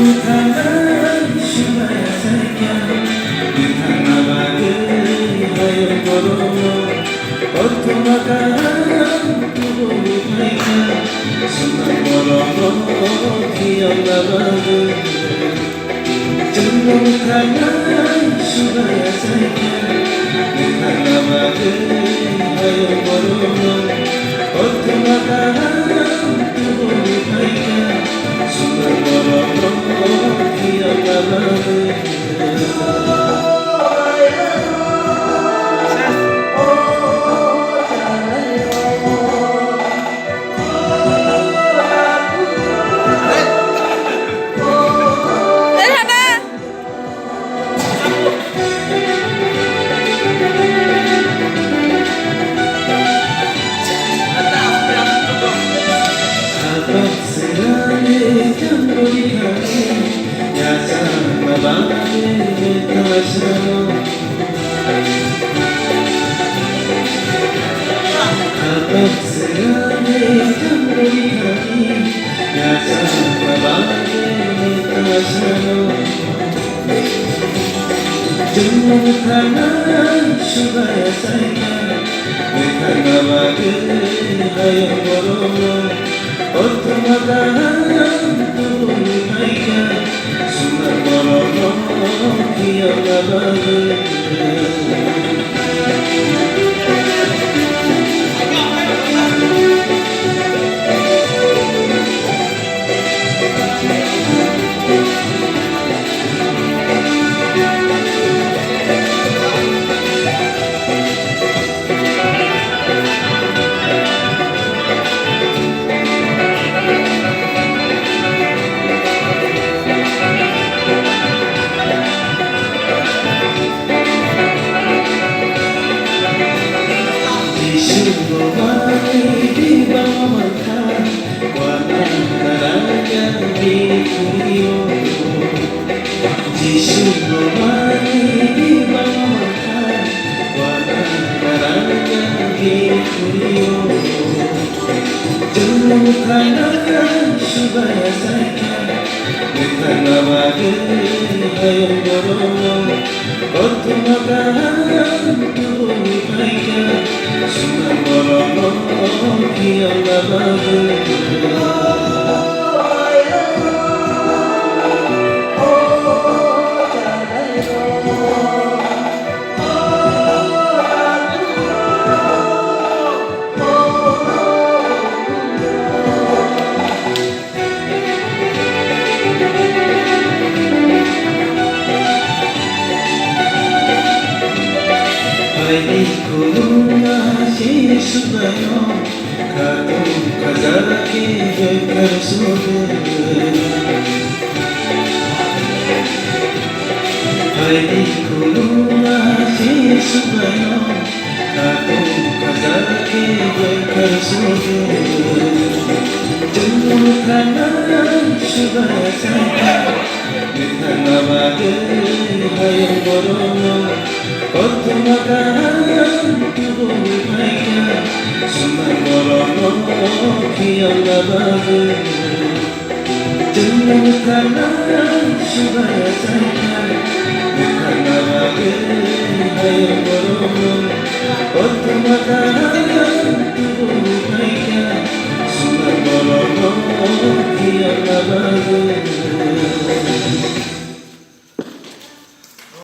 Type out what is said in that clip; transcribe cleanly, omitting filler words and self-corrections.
Tangan supaya saya ditana bagai hayal boromo Otu makanan tubuh mereka senang boromo tiada bagai Jenguk tangan supaya saya ditana bagai hayal boromo Otu makanan tubuh mereka senang boromo tiada bagai Jenguk tangan supaya saya ditana bagai hayal boromo Otu makanan tubuh mereka senang boromo tiada bagai di bawah makan warna neraka di kurio Jisumani di bawah makan warna neraka di kurio Jenguk tangan supaya saya ditana bagai hayal boromo Otu makanan tubuh mereka senang boromo tiada bagai Baik kulunga sisubayo Kadung kazaki bersode Baik kulunga sisubayo Kadung kazaki bersode Jenguk tangan supaya saya ditana bagai hayal boromo Otu makanan tubuh mereka senang boromo tiada bagai Jenguk tangan supaya saya ditana bagai hayal boromo Otu makanan